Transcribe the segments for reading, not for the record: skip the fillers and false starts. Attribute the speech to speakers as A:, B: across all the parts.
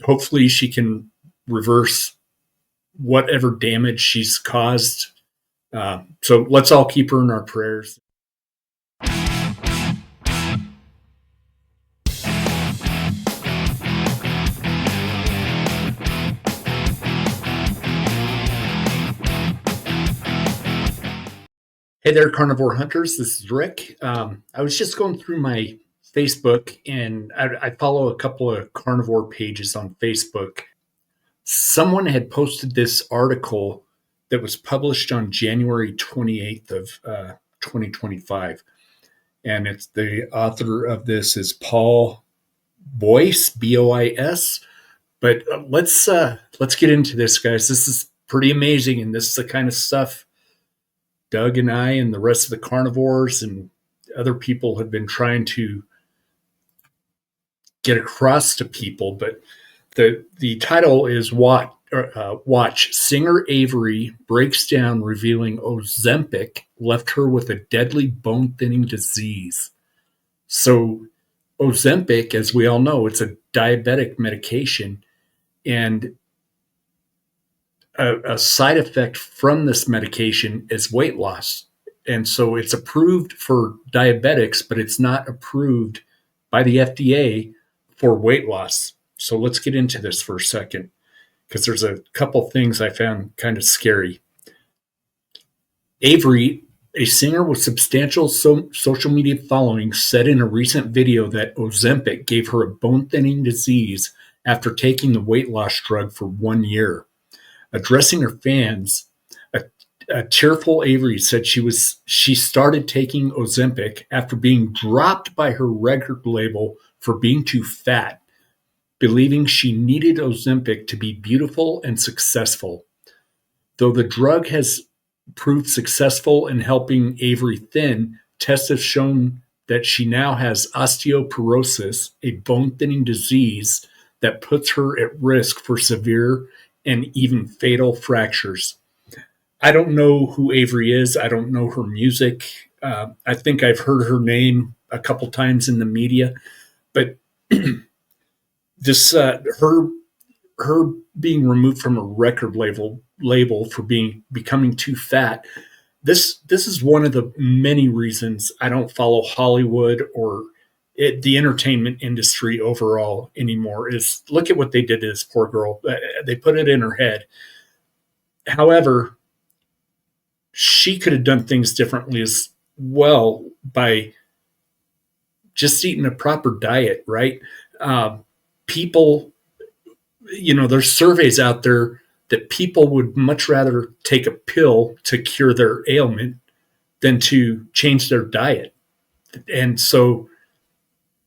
A: Hopefully she can reverse whatever damage she's caused. So let's all keep her in our prayers. Hey there, carnivore hunters. This is Rick. I was just going through my Facebook, and I follow a couple of carnivore pages on Facebook. Someone had posted this article that was published on January 28th of 2025. And it's the author of this is Paul Boyce, Bois. But let's get into this, guys. This is pretty amazing, and this is the kind of stuff Doug and I and the rest of the carnivores and other people have been trying to get across to people. But the title is Watch Singer Avery breaks down revealing Ozempic left her with a deadly bone-thinning disease. So Ozempic, as we all know, it's a diabetic medication, and a side effect from this medication is weight loss. And so it's approved for diabetics, but it's not approved by the FDA for weight loss. So let's get into this for a second, because there's a couple things I found kind of scary. Avery, a singer with substantial social media following, said in a recent video that Ozempic gave her a bone-thinning disease after taking the weight loss drug for 1 year. Addressing her fans, a tearful Avery said she started taking Ozempic after being dropped by her record label for being too fat, believing she needed Ozempic to be beautiful and successful. Though the drug has proved successful in helping Avery thin, tests have shown that she now has osteoporosis, a bone-thinning disease that puts her at risk for severe and even fatal fractures. I don't know who Avery is. I don't know her music. I think I've heard her name a couple times in the media, but this her being removed from a record label for becoming too fat. This is one of the many reasons I don't follow Hollywood or the entertainment industry overall anymore. Is look at what they did to this poor girl. They put it in her head. However, she could have done things differently as well by just eating a proper diet, right? People, there's surveys out there that people would much rather take a pill to cure their ailment than to change their diet. And so,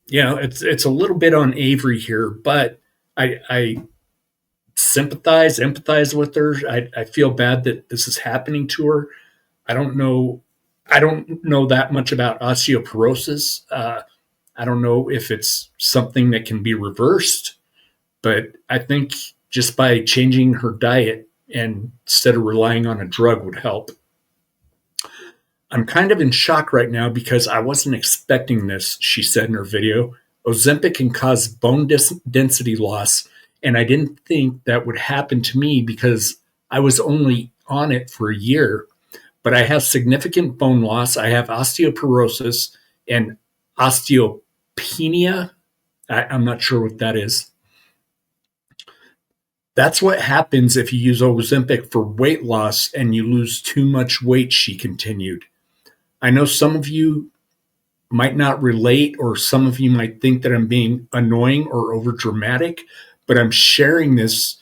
A: it's a little bit on Avery here, but I empathize with her. I feel bad that this is happening to her. I don't know that much about osteoporosis. I don't know if it's something that can be reversed, but I think just by changing her diet and instead of relying on a drug would help. I'm kind of in shock right now because I wasn't expecting this, she said in her video. Ozempic can cause bone density loss, and I didn't think that would happen to me because I was only on it for a year. But I have significant bone loss. I have osteoporosis and osteopenia. I'm not sure what that is. That's what happens if you use Ozempic for weight loss and you lose too much weight, she continued. I know some of you might not relate, or some of you might think that I'm being annoying or overdramatic, but I'm sharing this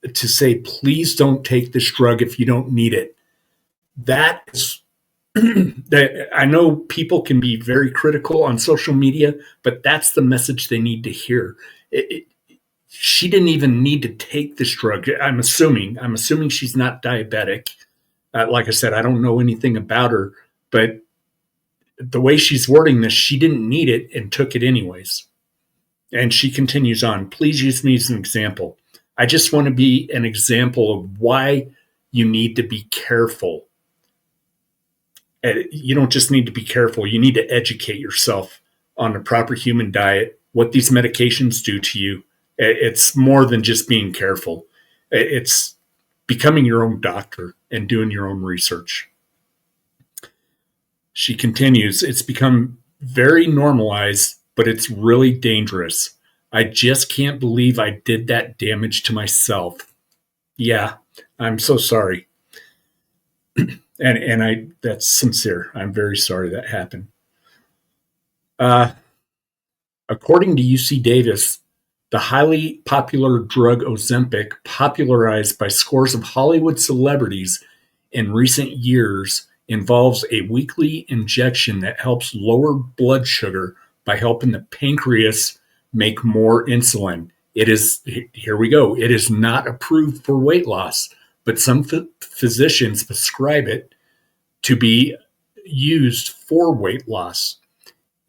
A: to say, please don't take this drug if you don't need it. That is, I know people can be very critical on social media, but that's the message they need to hear. She didn't even need to take this drug. I'm assuming she's not diabetic. Like I said, I don't know anything about her, but the way she's wording this, she didn't need it and took it anyways. And she continues on, please use me as an example. I just want to be an example of why you need to be careful. You don't just need to be careful. You need to educate yourself on the proper human diet, what these medications do to you, It's more than just being careful. It's becoming your own doctor and doing your own research. She continues, it's become very normalized, but it's really dangerous. I just can't believe I did that damage to myself. Yeah, I'm so sorry. And I that's sincere. I'm very sorry that happened. Uh, According to UC Davis, the highly popular drug Ozempic, popularized by scores of Hollywood celebrities in recent years, involves a weekly injection that helps lower blood sugar by helping the pancreas make more insulin. It is, here we go, it is not approved for weight loss, but some physicians prescribe it to be used for weight loss.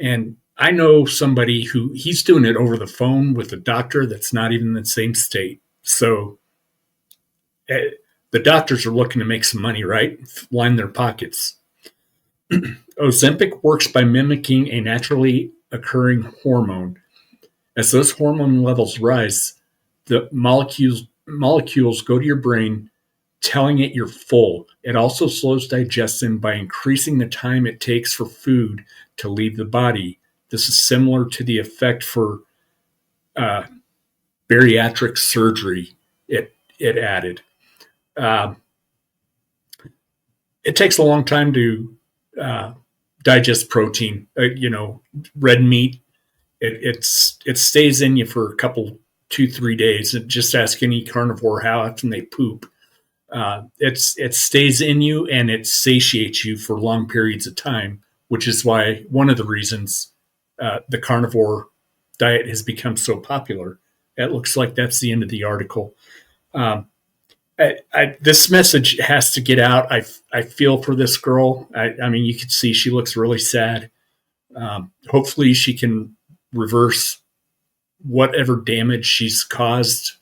A: And I know somebody who he's doing it over the phone with a doctor that's not even in the same state. So uh, the doctors are looking to make some money, right? Line their pockets. Ozempic works by mimicking a naturally occurring hormone. As those hormone levels rise, the molecules go to your brain, telling it you're full. It also slows digestion by increasing the time it takes for food to leave the body. This is similar to the effect for uh, bariatric surgery. It added. Uh, it takes a long time to uh, digest protein. Red meat. It stays in you for a couple, 2-3 days. And just ask any carnivore how often they poop. It stays in you and it satiates you for long periods of time, which is why one of the reasons the carnivore diet has become so popular. It looks like that's the end of the article. Um, this message has to get out. I feel for this girl. I mean, you can see she looks really sad. Hopefully, she can reverse whatever damage she's caused.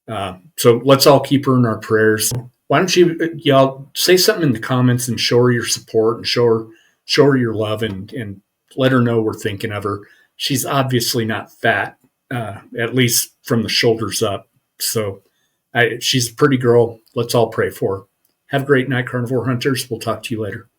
A: So let's all keep her in our prayers. Why don't y'all say something in the comments and show her your support and show her your love and let her know we're thinking of her. She's obviously not fat, at least from the shoulders up. So she's a pretty girl. Let's all pray for her. Have a great night, carnivore hunters. We'll talk to you later.